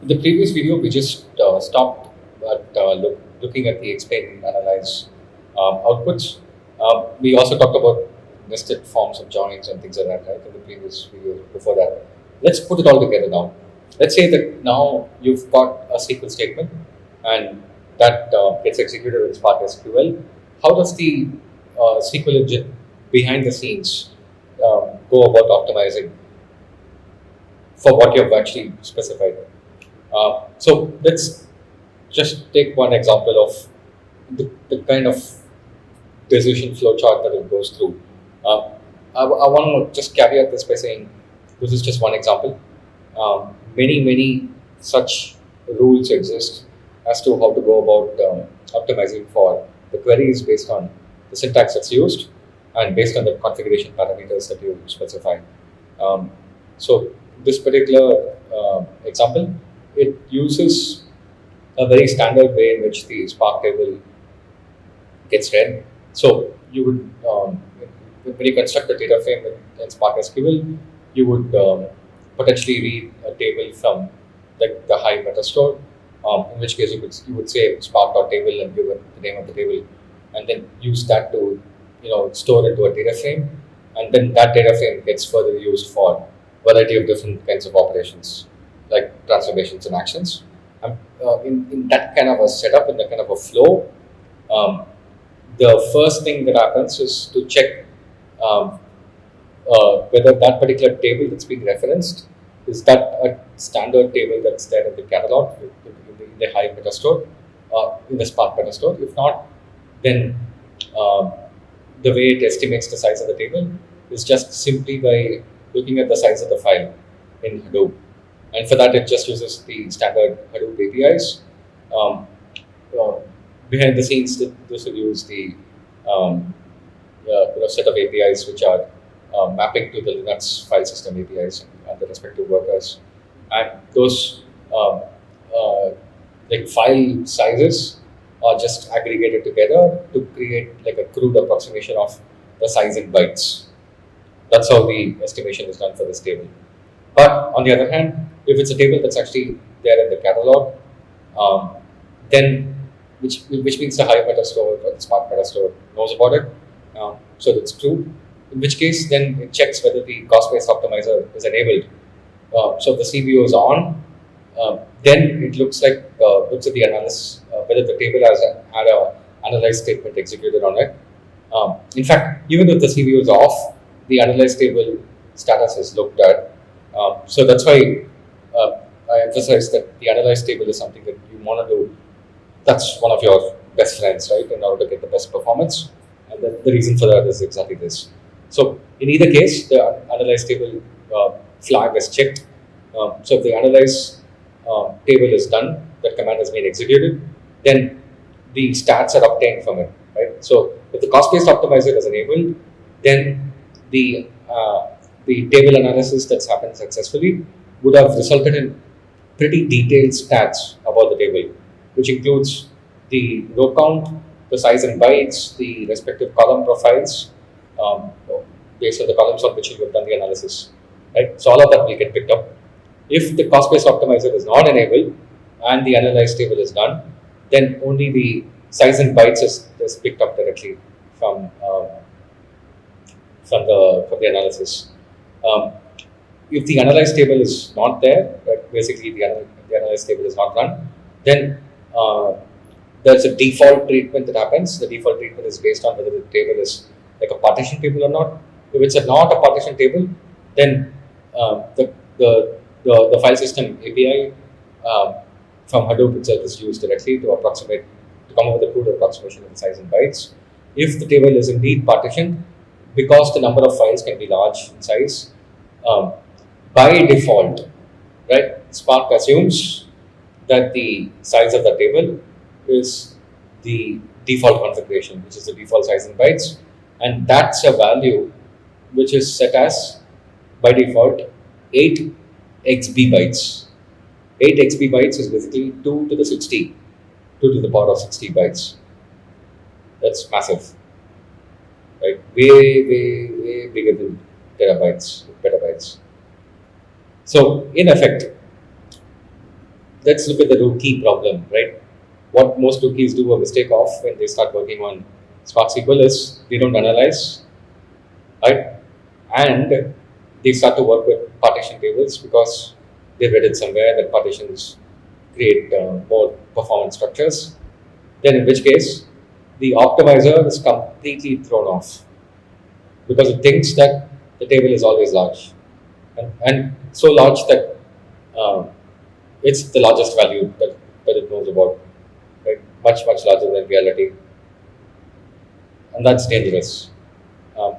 In the previous video, we just stopped at looking at the explain and analyze outputs. We also talked about nested forms of joins and things like that, right? In the previous video before that. Let's put it all together now. Let's say that now you've got a SQL statement and that gets executed in SparkSQL. How does the SQL engine behind the scenes go about optimizing for what you've actually specified? So let's just take one example of the kind of decision flow chart that it goes through. I want to just caveat this by saying this is just one example. Many such rules exist as to how to go about optimizing for the queries based on the syntax that's used and based on the configuration parameters that you specify. So this particular example, it uses a very standard way in which the Spark table gets read. So you would, when you construct a data frame in Spark SQL, you would potentially read a table from the high meta store, in which case you would say Spark.table and give it the name of the table, and then use that to store into a data frame, and then that data frame gets further used for a variety of different kinds of operations like transformations and actions. In that kind of a setup, in that kind of a flow, the first thing that happens is to check whether that particular table that's being referenced is that a standard table that's there in the catalog in the high meta store, in the Spark meta store. If not, then the way it estimates the size of the table is just simply by looking at the size of the file in Hadoop. And for that, it just uses the standard Hadoop APIs. Behind the scenes, this will use the set of APIs which are mapping to the Linux file system APIs and the respective workers. And those like file sizes are just aggregated together to create like a crude approximation of the size in bytes. That's how the estimation is done for this table. But on the other hand, if it's a table that's actually there in the catalog, then which means the high meta store or the Spark meta store knows about it, so that's true. In which case, then it checks whether the cost-based optimizer is enabled. So if the CBO is on, then it looks at the analysis whether the table has had a analyze statement executed on it. In fact, even if the CBO is off, the analyze table status is looked at. So that's why I emphasize that the analyze table is something that you want to do. That's one of your best friends, right, in order to get the best performance. And the reason for that is exactly this. So in either case, the analyze table flag is checked. So if the analyze table is done, that command has been executed, then the stats are obtained from it, right? So if the cost-based optimizer is enabled, then the table analysis that's happened successfully would have resulted in pretty detailed stats about the table, which includes the row count, the size in bytes, the respective column profiles, based on the columns on which you have done the analysis, right? So all of that will get picked up. If the cost-based optimizer is not enabled and the analyze table is done, then only the size in bytes is picked up directly from the analysis. If the analyze table is not there, right, basically the analyze table is not run, then there's a default treatment that happens. The default treatment is based on whether the table is like a partition table or not. If it's not a partition table, then the file system API from Hadoop itself is used directly to come up with a crude approximation of the size in bytes. If the table is indeed partitioned, because the number of files can be large in size, by default, right, Spark assumes that the size of the table is the default configuration, which is the default size in bytes, and that's a value which is set as, by default, 8 XB bytes. 8 XB bytes is basically 2 to the power of 60 bytes. That's massive, right? Way bigger than petabytes. So in effect, let's look at the rookie problem, right? What most rookies do a mistake of when they start working on Spark SQL is they don't analyze, right? And they start to work with partition tables because they read it somewhere that partitions create more performance structures. Then, in which case, the optimizer is completely thrown off because it thinks that the table is always large and so large that uh, it's the largest value that it knows about, right? Much larger than reality, and that's dangerous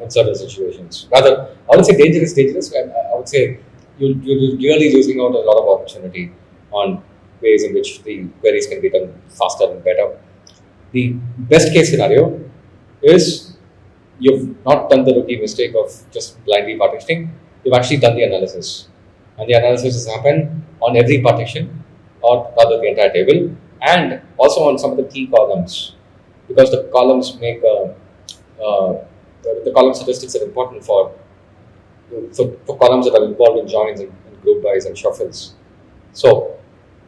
in certain situations. Rather, I would say dangerous. I would say you're really losing out a lot of opportunity on ways in which the queries can be done faster and better. The best case scenario is you've not done the rookie mistake of just blindly partitioning. You've actually done the analysis, and the analysis has happened on every partition, or rather the entire table, and also on some of the key columns, because the columns make the column statistics are important for columns that are involved in joins and group bys and shuffles. So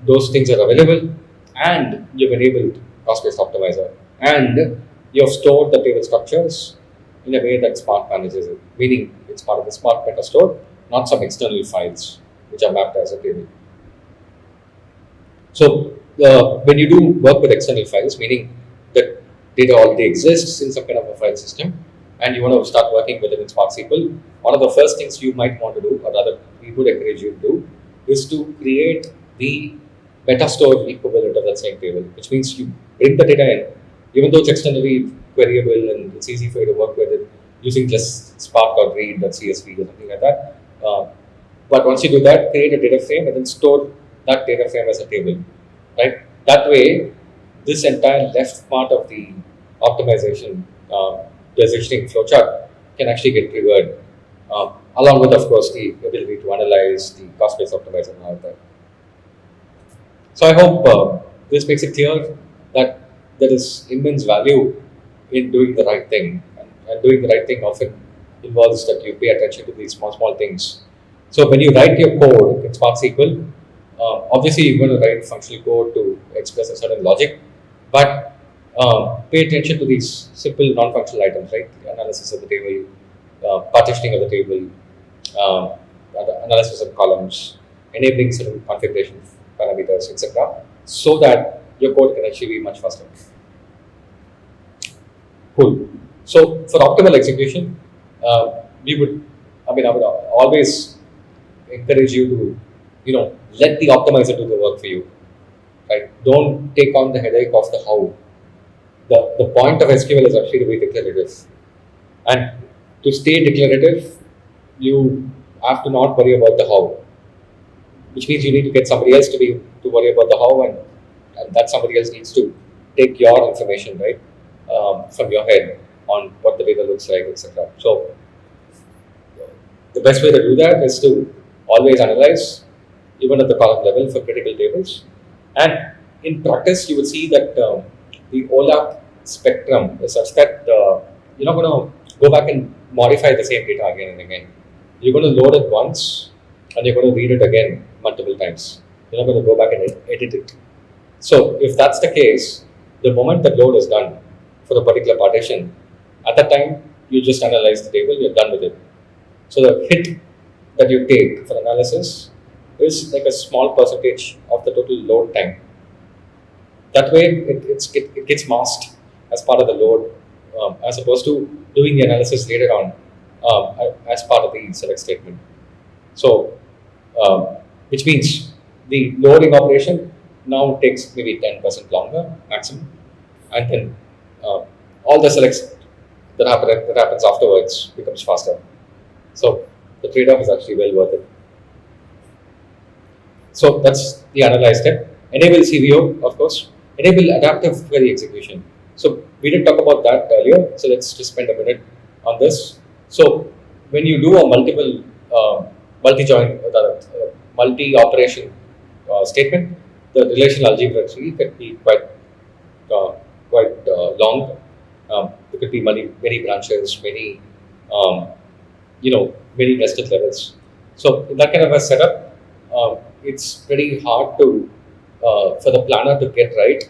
those things are available, and you've enabled cost-based optimizer, and you've stored the table structures in a way that Spark manages it, meaning it's part of the Spark meta store, not some external files which are mapped as a table. So when you do work with external files, meaning that data already exists in some kind of a file system, and you want to start working with it in Spark SQL, one of the first things you might want to do, or rather we would encourage you to do, is to create the metastore equivalent of that same table, which means you bring the data in, even though it's externally queryable and it's easy for you to work with it using just spark.read.csv or something like that. But once you do that, create a data frame and then store that data frame as a table, right? That way, this entire left part of the optimization decisioning flowchart can actually get triggered, along with, of course, the ability to analyze the cost-based optimizer and all that. So I hope this makes it clear that there is immense value in doing the right thing, and doing the right thing often involves that you pay attention to these small things. So when you write your code in Spark SQL, obviously you're going to write functional code to express a certain logic, but pay attention to these simple non-functional items, right? The analysis of the table, partitioning of the table, analysis of columns, enabling certain configuration parameters, etc., so that your code can actually be much faster. Cool. So for optimal execution, I would always encourage you to, let the optimizer do the work for you, right? Don't take on the headache of the how. The point of SQL is actually to be declarative, and to stay declarative, you have to not worry about the how, which means you need to get somebody else to worry about the how, and that somebody else needs to take your information, right, from your head on what the data looks like, etc. So the best way to do that is to always analyze, even at the column level for critical tables. And in practice, you will see that the OLAP spectrum is such that you're not going to go back and modify the same data again and again. You're going to load it once, and you're going to read it again multiple times. You're not going to go back and edit it. So if that's the case, the moment the load is done for the particular partition, at that time, you just analyze the table, you're done with it. So the hit that you take for analysis is like a small percentage of the total load time. That way, it gets masked as part of the load, as opposed to doing the analysis later on as part of the select statement. So, which means the loading operation now takes maybe 10% longer maximum, and then all the selects that happens afterwards becomes faster. So the trade-off is actually well worth it. So that's the analyze step. Enable CVO, of course. Enable adaptive query execution. So we did talk about that earlier. So let's just spend a minute on this. So when you do a multi-join, multi-operation statement, the relational algebra tree can be quite long. There could be many branches, many nested levels. So in that kind of a setup, it's very hard to for the planner to get right,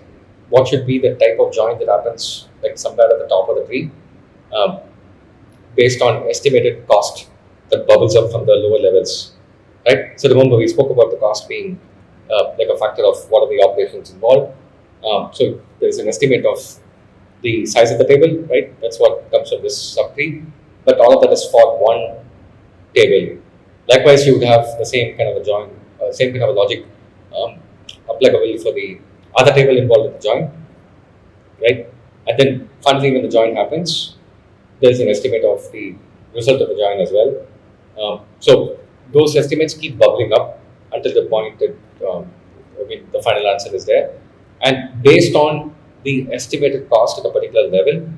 what should be the type of join that happens like somewhere at the top of the tree, um, based on estimated cost that bubbles up from the lower levels, right? So remember, we spoke about the cost being like a factor of what are the operations involved. So there is an estimate of the size of the table, right? That's what comes from this subtree. But all of that is for one table. Likewise, you would have the same kind of a join, same kind of a logic um, applicable for the other table involved in the join, right? And then finally, when the join happens, there's an estimate of the result of the join as well. So those estimates keep bubbling up until the point that the final answer is there. And based on the estimated cost at a particular level,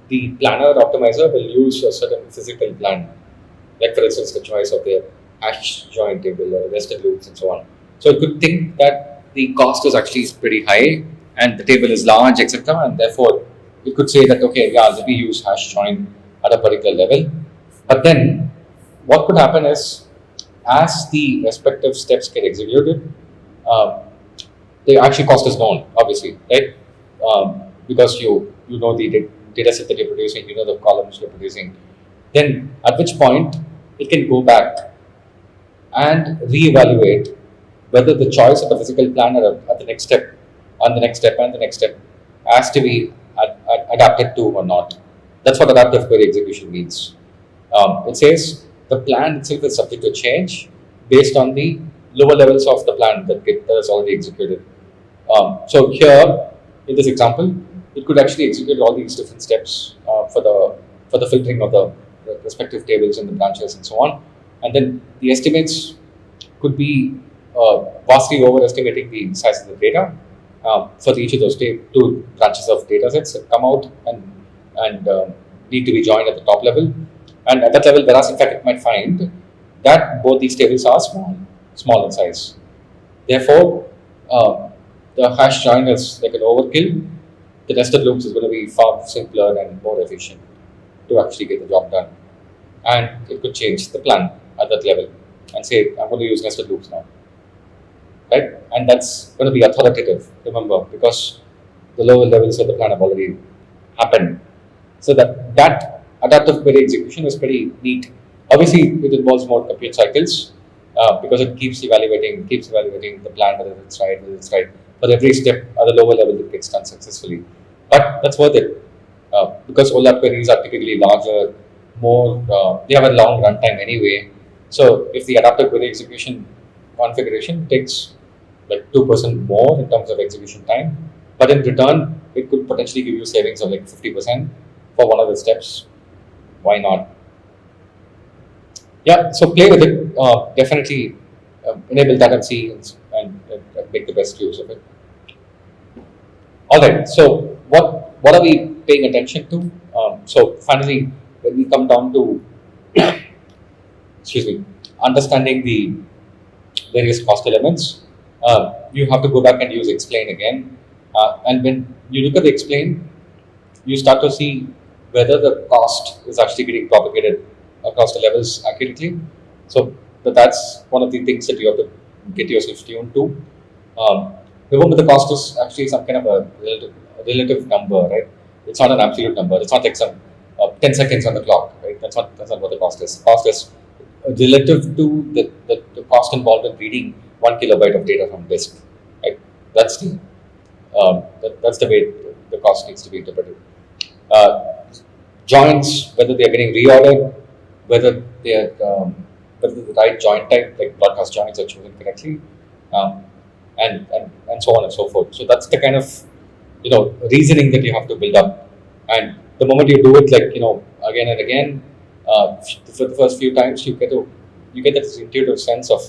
the planner optimizer will use a certain physical plan, like for instance the choice of the hash join table or nested loops and so on. So it could think that the cost is actually pretty high and the table is large, etc. And therefore it could say that okay, yeah, let me use hash join at a particular level. But then what could happen is as the respective steps get executed, uh, the actual cost is known, obviously, right? Because you know the data set that you're producing, you know the columns you're producing. Then at which point it can go back and reevaluate whether the choice of the physical planner at the next step, on the next step, and the next step has to be adapted to or not. That's what adaptive query execution means. It says the plan itself is subject to change based on the lower levels of the plan that is already executed. So here, in this example, it could actually execute all these different steps for the filtering of the respective tables and the branches and so on. And then the estimates could be vastly overestimating the size of the data for each of those two branches of data sets that come out and need to be joined at the top level. And at that level, whereas in fact it might find that both these tables are small in size. Therefore, the hash join is like an overkill. The nested loops is going to be far simpler and more efficient to actually get the job done. And it could change the plan at that level and say, I'm going to use nested loops now, right? And that's going to be authoritative, remember, because the lower levels of the plan have already happened. So that adaptive query execution is pretty neat. Obviously, it involves more compute cycles because it keeps evaluating the plan whether it's right for every step at the lower level it gets done successfully. But that's worth it because OLAP queries are typically larger, more they have a long runtime anyway. So if the adaptive query execution configuration takes like 2% more in terms of execution time, but in return it could potentially give you savings of like 50% for one of the steps. Why not? Yeah, so play with it. Definitely enable that and see and make the best use of it. All right. So what are we paying attention to? So finally, when we come down to excuse me, understanding the various cost elements, you have to go back and use explain again. And when you look at the explain, you start to see whether the cost is actually getting propagated across the levels accurately. So that's one of the things that you have to get yourself tuned to. Remember, the cost is actually some kind of a relative number, right? It's not an absolute number. It's not like some 10 seconds on the clock, right? That's not what the cost is. Cost is relative to the cost involved in reading 1 kilobyte of data from disk, right? That's that's the way the cost needs to be interpreted. Joins, whether they are getting reordered, whether they are whether the right joint type, like broadcast joins, are chosen correctly, and so on and so forth. So that's the kind of reasoning that you have to build up, and the moment you do it like again and again, for the first few times, you get this intuitive sense of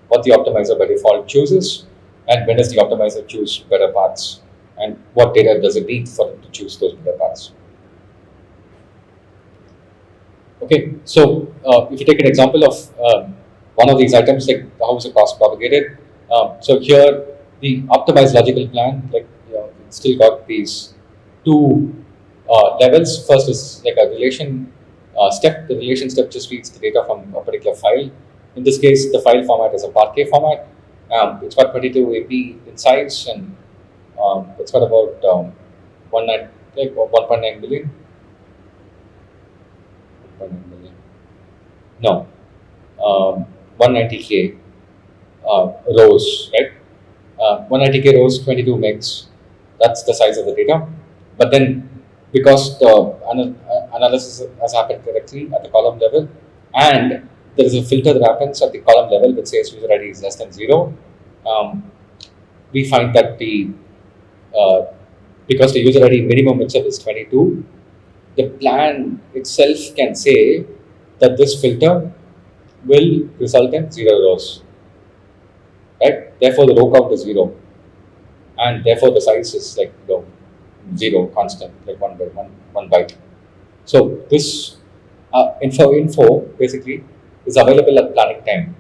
what the optimizer by default chooses, and when does the optimizer choose better paths, and what data does it need for it to choose those better paths. Okay, so if you take an example of one of these items, like how is the cost propagated? So here, the optimized logical plan, like it's still got these two levels. First is like a relation step. The relation step just reads the data from a particular file. In this case, the file format is a Parquet format. It's got 22 AP in size, and it's got about 1.9 billion. 1.9 billion. No, 190K rows, right? 190K rows, 22 megs. That's the size of the data. But then, because the analysis has happened correctly at the column level, and there is a filter that happens at the column level which says user ID is less than 0, um, we find that uh, because the user ID minimum itself is 22, the plan itself can say that this filter will result in 0 rows, right? Therefore, the row count is 0, and therefore the size is like 0 constant, like one byte. So this info basically is available at planning time.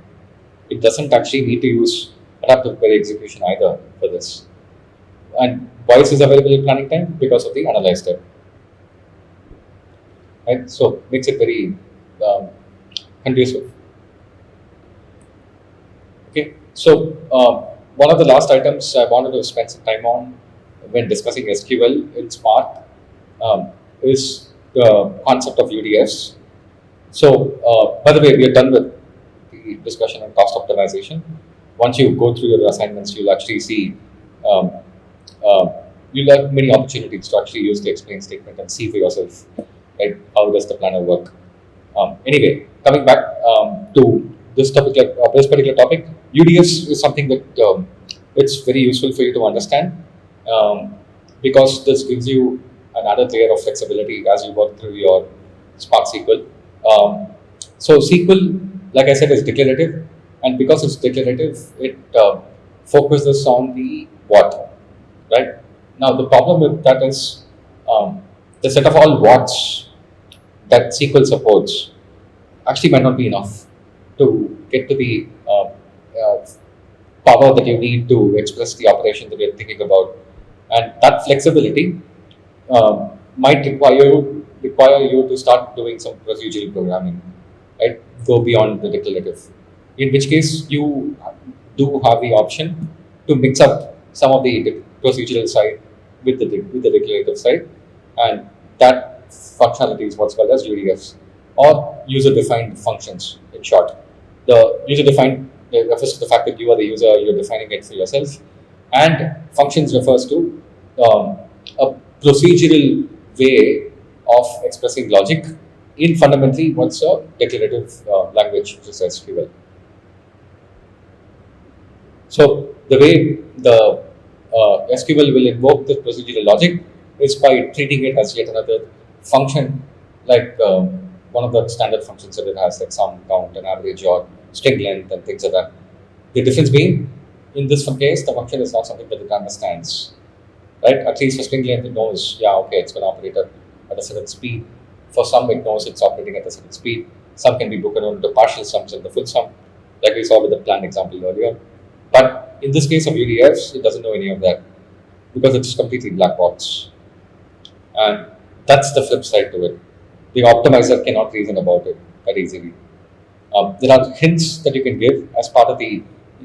It doesn't actually need to use adaptive query execution either for this. And why is this available at planning time? Because of the analyze step, right? So makes it very conducive. Okay, so one of the last items I wanted to spend some time on when discussing SQL in Spark is the concept of UDFs. So, by the way, we are done with the discussion on cost optimization. Once you go through your assignments, you'll actually see um, uh, you'll have many opportunities to actually use the explain statement and see for yourself, right? How does the planner work? Anyway, coming back to this particular topic, UDFs is something that it's very useful for you to understand um, because this gives you an added layer of flexibility as you work through your Spark SQL. So SQL, like I said, is declarative, and because it's declarative, it focuses on the what, right? Now the problem with that is the set of all whats that SQL supports actually might not be enough to get to the power that you need to express the operation that you're thinking about. And that flexibility might require you to start doing some procedural programming, right? Go beyond the declarative. In which case, you do have the option to mix up some of the procedural side with the declarative side, and that functionality is what's called as UDFs or user-defined functions. In short, the user-defined refers to the fact that you are the user, you're defining it for yourself, and functions refers to a procedural way of expressing logic in fundamentally what's a declarative language, which is SQL. So the way the SQL will invoke the procedural logic is by treating it as yet another function, like one of the standard functions that it has, like sum, count, and average, or string length, and things like that. The difference being, in this case, the function is not something that it understands, right? At least for string length, it knows, yeah, okay, it's going to operate at a certain speed. For some, it knows it's operating at a certain speed. Some can be broken into partial sums and the full sum, like we saw with the plan example earlier. But in this case of UDFs, it doesn't know any of that because it's completely black box. And that's the flip side to it. The optimizer cannot reason about it that easily. There are hints that you can give as part of the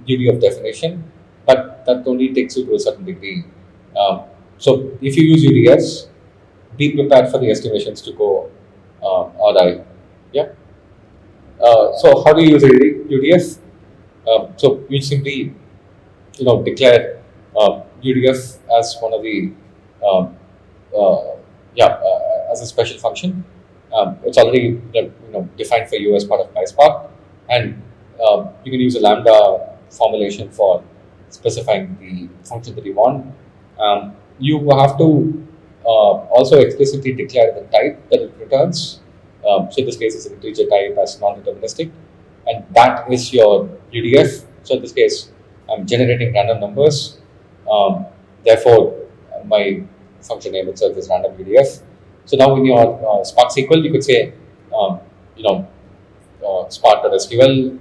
UDF definition, but that only takes you to a certain degree. So if you use UDFs, be prepared for the estimations to go awry. Yeah. So how do you use UDF? So you simply declare UDF as one of the as a special function. It's already defined for you as part of PySpark, and you can use a lambda formulation for specifying the function that you want. You have to also explicitly declare the type that it returns. So in this case, it's an integer type as non-deterministic, and that is your UDF. So in this case, I'm generating random numbers. Therefore, my function name itself is random UDF. So now in your Spark SQL, you could say, Spark.SQL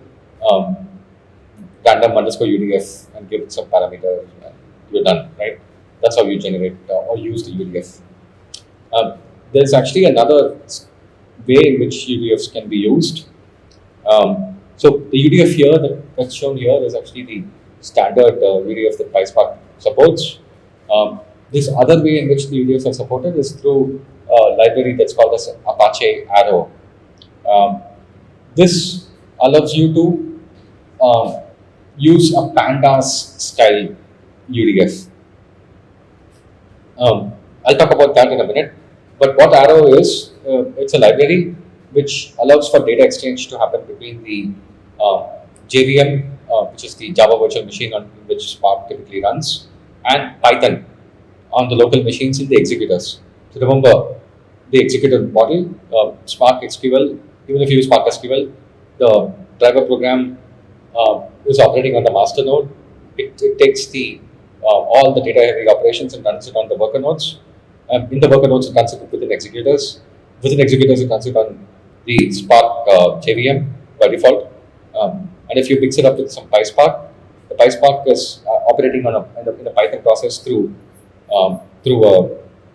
random underscore UDF and give it some parameter, and you're done, right? That's how you generate or use the UDF. There's actually another way in which UDFs can be used. So the UDF here that's shown here is actually standard UDF that PySpark supports. Um, this other way in which the UDFs are supported is through a library that's called as Apache Arrow. Um, this allows you to use a pandas style UDF. I'll talk about that in a minute. But what Arrow is, it's a library which allows for data exchange to happen between the JVM, which is the Java virtual machine on which Spark typically runs, and Python on the local machines in the executors. So remember the executor model, Spark SQL. Even if you use Spark SQL, the driver program is operating on the master node. It takes the all the data heavy operations and runs it on the worker nodes. In the worker nodes, it runs it within executors. Within executors, it runs it on the Spark JVM by default. And if you mix it up with some PySpark, the PySpark is operating on in a Python process through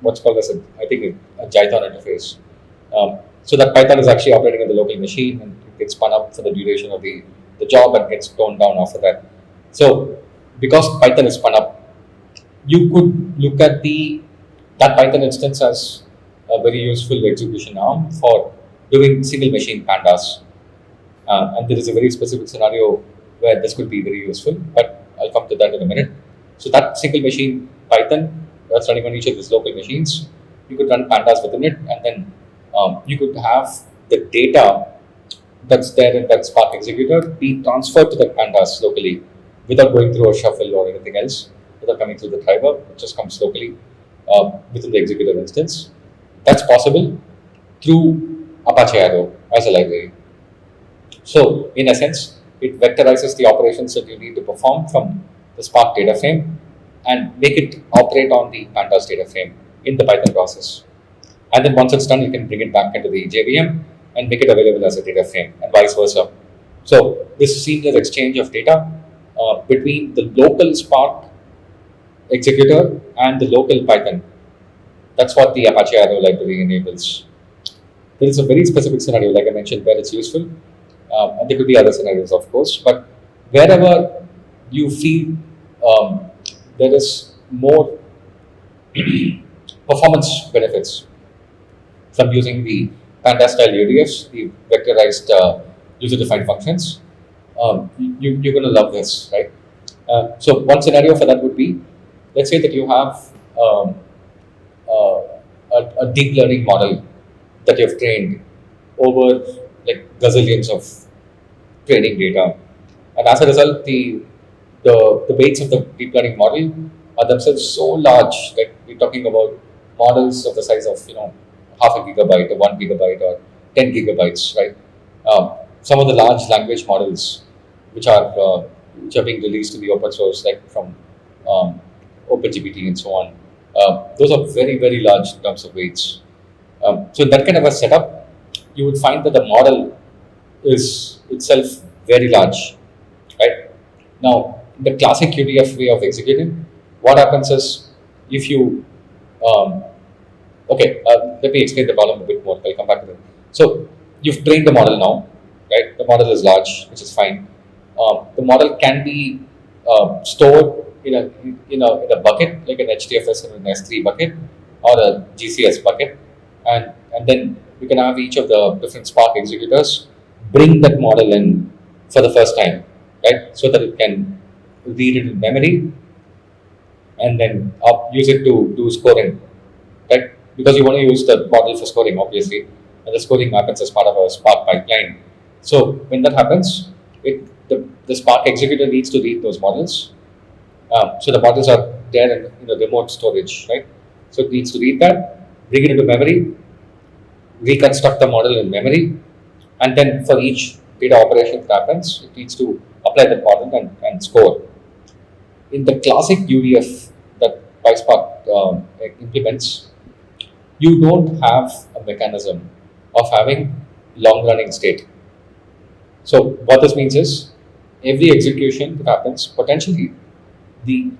what's called as I think a Jython interface. So that Python is actually operating on the local machine and it gets spun up for the duration of the job and gets toned down after that. So because Python is spun up, you could look at that Python instance as a very useful execution arm for doing single machine pandas. And there is a very specific scenario where this could be very useful, but I'll come to that in a minute. So that single machine Python that's running on each of these local machines, you could run pandas within it, and then you could have the data that's there in that Spark executor be transferred to the pandas locally without going through a shuffle or anything else, without coming through the driver. It just comes locally within the executor instance. That's possible through Apache Arrow as a library. So, in essence, it vectorizes the operations that you need to perform from the Spark data frame and make it operate on the pandas data frame in the Python process. And then once it's done, you can bring it back into the JVM and make it available as a data frame and vice versa. So, this seamless exchange of data between the local Spark executor and the local Python. That's what the Apache Arrow library enables. There is a very specific scenario, like I mentioned, where it's useful. And there could be other scenarios, of course, but wherever you feel there is more performance benefits from using the Panda style UDFs, the vectorized user defined functions, you're going to love this, right? So, one scenario for that would be, let's say that you have a deep learning model that you've trained over like gazillions of training data, and as a result, the weights of the deep learning model are themselves so large that we're talking about models of the size of half a gigabyte or 1 gigabyte or 10 gigabytes, right? Some of the large language models which are being released to the open source, like from OpenGPT and so on, those are very very large in terms of weights. So in that kind of a setup, you would find that the model is itself very large, right? Now, the classic UDF way of executing, what happens is if you, let me explain the problem a bit more. I'll come back to that. So you've trained the model now, right? The model is large, which is fine. The model can be stored in a bucket like an HDFS or an S3 bucket or a GCS bucket, and then you can have each of the different Spark executors bring that model in for the first time, right? So that it can read it in memory and then use it to do scoring, right? Because you want to use the model for scoring, obviously, and the scoring happens as part of a Spark pipeline. So when that happens, the Spark executor needs to read those models. So the models are there in the remote storage, right? So it needs to read that, bring it into memory, reconstruct the model in memory, and then for each data operation that happens, it needs to apply that model and score. In the classic UDF that PySpark implements, you don't have a mechanism of having long running state. So what this means is every execution that happens, potentially the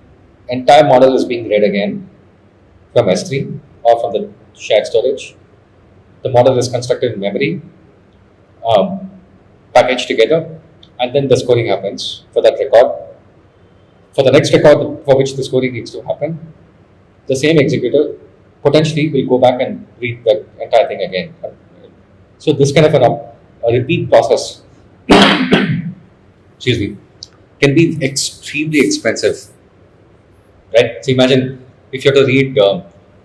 entire model is being read again from S3 or from the shared storage. The model is constructed in memory, packaged together, and then the scoring happens for that record. For the next record for which the scoring needs to happen, the same executor potentially will go back and read the entire thing again. So this kind of a repeat process, excuse me, can be extremely expensive, right? So imagine if you have to read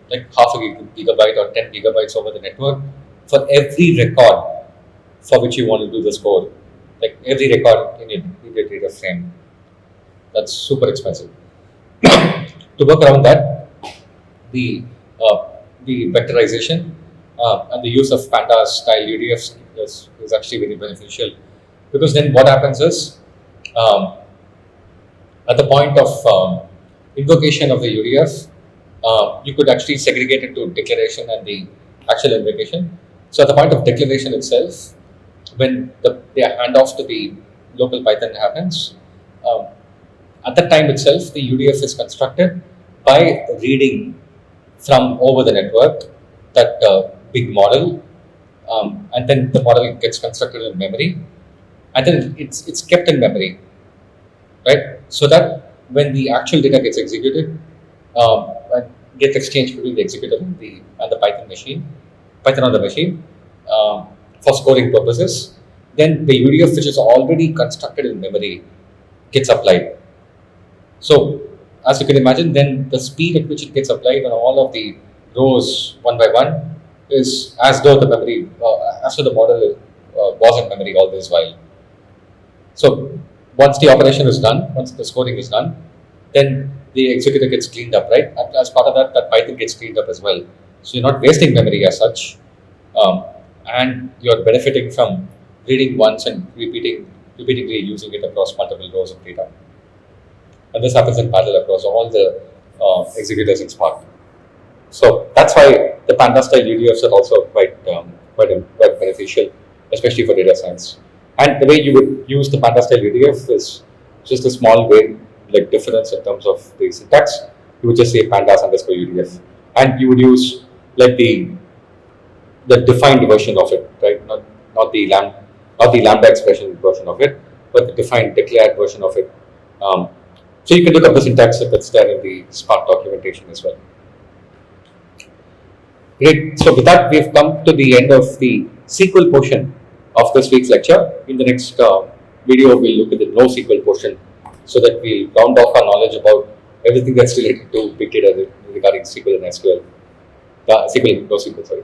like half a gigabyte or 10 gigabytes over the network for every record for which you want to do the score, like every record in your data frame. That's super expensive. To work around that, the the vectorization and the use of panda style UDFs is actually very beneficial, because then what happens is, um, at the point of invocation of the UDF, you could actually segregate it to declaration and the actual invocation. So at the point of declaration itself, when the handoff to the local Python happens, um, at that time itself, the UDF is constructed by reading from over the network that big model, and then the model gets constructed in memory, and then it's kept in memory, right? So that when the actual data gets executed, and gets exchanged between the executor and the Python on the machine, for scoring purposes, then the UDF which is already constructed in memory gets applied. So, as you can imagine, then the speed at which it gets applied on all of the rows one by one is as though the memory, as though the model was in memory all this while. So, once the operation is done, once the scoring is done, then the executor gets cleaned up, right? And as part of that, that Python gets cleaned up as well. So, you're not wasting memory as such, um, and you're benefiting from reading once and repeatedly using it across multiple rows of data. And this happens in parallel across all the executors in Spark. So that's why the Panda style UDFs are also quite beneficial, especially for data science. And the way you would use the Panda style UDF is just a small way, like difference in terms of the syntax. You would just say pandas underscore UDF, and you would use like the defined version of it, right? Not the lambda expression version of it, but the defined declared version of it. So you can look up the syntax if it's there in the Spark documentation as well. Great. So with that, we've come to the end of the SQL portion of this week's lecture. In the next video, we'll look at the NoSQL portion, so that we'll round off our knowledge about everything that's related to big data regarding SQL and SQL. SQL, NoSQL, sorry.